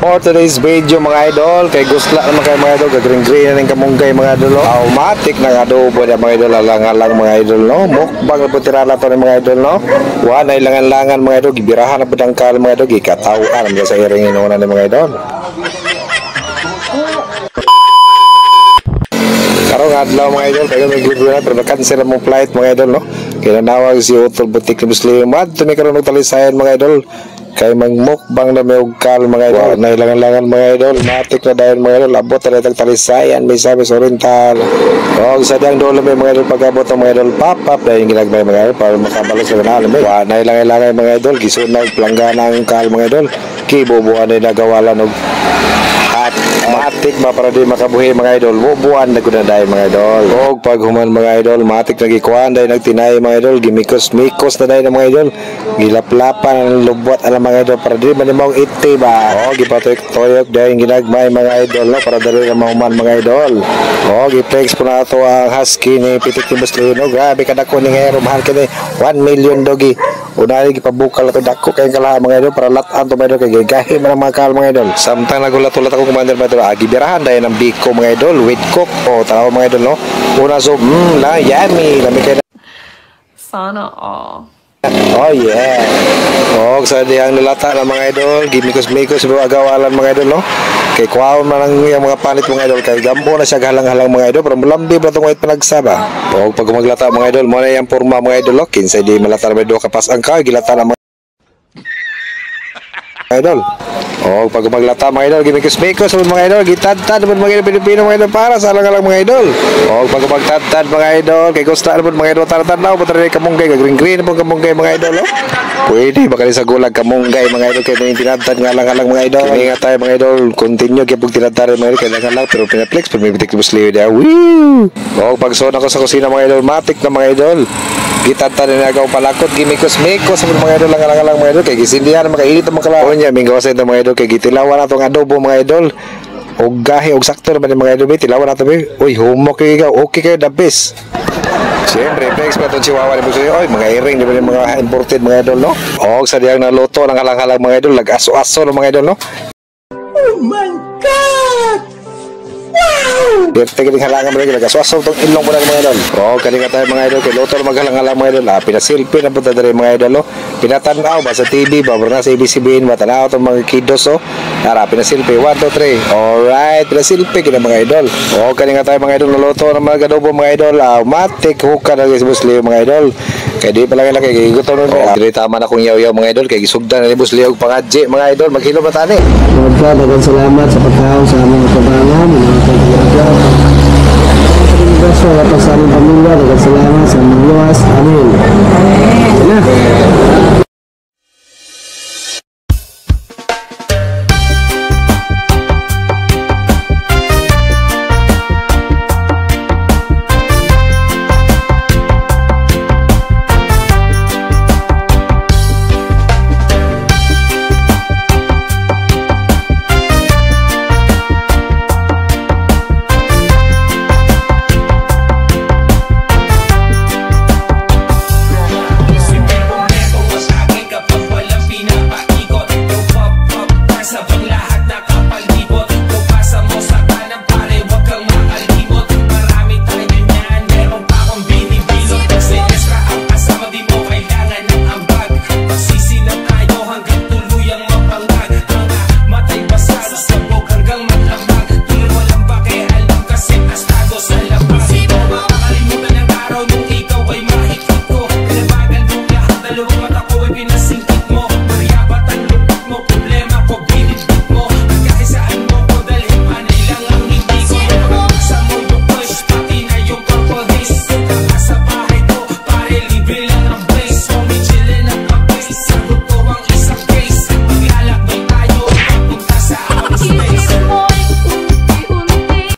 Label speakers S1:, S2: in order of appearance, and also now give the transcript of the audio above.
S1: For today's video mga idol, kay gusla naman kayo mga idol, gagring-green na ng kamunggay mga idol, no? Automatic na adobo na mga idol, alang-alang mga idol, no? Mukbang na po tirala to ng mga idol, no? Wala na ilangan-langan mga idol, gibirahan na po dangkal mga idol, gikatawaan mga sa iring inunan ng mga idol. Karong adlaw mga idol, kayo may good na pero na-cancel ang mong flight mga idol, no? Kaya nanawag si Utol Butik ni Muslim, at ito may karoon magtalisayan mga idol, kay magmukbang na may ugkal mga idol, na ilangan-langan mga idol, matik na dahil mga idol, abot na itang talisayan, may sabi sa oriental, o sa diyang doon may mga idol, pag-abot ang mga idol, pop-up dahil yung ginagmay mga idol, para makabalos sa kanal, na ilangan-langan mga idol, gisunag, planggana ang ugkal mga idol, kibubuan na nagawalan og at matik ba para di makabuhi mga idol, bubuan na guna dahil mga idol, o paghuman mga idol, matik na gikuhan dahil nagtinay mga idol, gimikos-mikos na dahil mga idol, gilaplapan ang lubot alam mga idol, para di manimang iti ba, o gipatoyok dahil ginagmay mga idol, no? Para dali na mahuman mga idol, o giplex po na ito ang husky ni Pitik ni Muslim, no? Grabe kadako ni Ngero, mahal ka ni 1 million dogi, unali gipabukal ito dako kayong kalahan mga idol, para latan to mga idol, kay gagahin man ang mga kahal mga idol, samtang nagulat-ulat ako commander mga idol, gibirahan dahil ng biko mga idol, with cook, o tanaw mga idol, no? Una so, la, yummy, lami kayo na
S2: sana all.
S1: oh yeah, o sa diyang nilata ng mga idol, gimikos-mikos agawalan mga idol, no? Kay kuwaon man ang yung mga panit mga idol, kay gambo na siya halang-halang mga idol, pero mulambi ba itong white panagsaba, o pag maglata mga idol, mo na yung forma mga idol, no? Kinsay di malata na may doha kapas ang ka, gilata na mga idol, o pag maglata mga idol, gimikos-mikos mga idol, gitad-tad mga idol, Pilipino mga idol, para sa alang-alang mga idol, o pag magtad-tad mga idol, kay gusta naman mga idol, tara-tanaw, patara kamunggay, gagring-green po kamunggay mga idol, no? Pwede baka sa gulag kamunggay mga idol, kaya yung tinatad nga lang mga idol, ingat tayo mga idol, continue kaya pag tinatad mga idol, kaya lang pero pinaplex, pero may bitik ni Muslim niya, woo! O pag sona ko sa kusina mga idol, matik na mga idol, gitatan na nagaw palakot, gimikos-mikos sa mga idol, lang mga idol, kay gisindihan makainit ang mga kalahon niya, minggaw sa ito mga idol, kay gitilawan na itong adobo mga idol, o gahi, o sakto naman yung mga idol, tilawan na ito, uy, humok kayo ikaw, okay kayo, the best. Siyempre, flex pa itong chihuahua ni Busoy, oy, mga iring, di ba yung mga imported mga idol, no? O, sa diyang naluto ng halang-halang mga idol, lag-aso-aso ng mga idol, no?
S3: Oh my God! Wow!
S1: Dirte kaling halangan mga idol, lag-aso-aso itong ilong mo na mga idol. O, kalinga tayo mga idol, kay luto ng maghalang-halang mga idol, pinasilpi na punta dali mga idol, no? Pinatanaw ba sa TV, ba na sa ABCBN, matanaw itong mga kidos, o? Tara, pinasilpi, 1, 2, 3. Alright, pinasilpi kina mga idol. O, kalinga tayo mga idol, naluto ng mga adobo mga idol, matik, hukad na si Muslim mga idol. Kaya di pala kaya kay gutom nun. Dili tama na kung yaw-yaw mga idol, kay gisugdan na ni Muslim pangadji mga idol, maghilo na tani.
S3: Lord, dagang salamat sa pagkaon sa aming kabangan, mga pagkakagaw. Sa aming pamilya, dagang salamat sa aming luwas. Amen. Amen.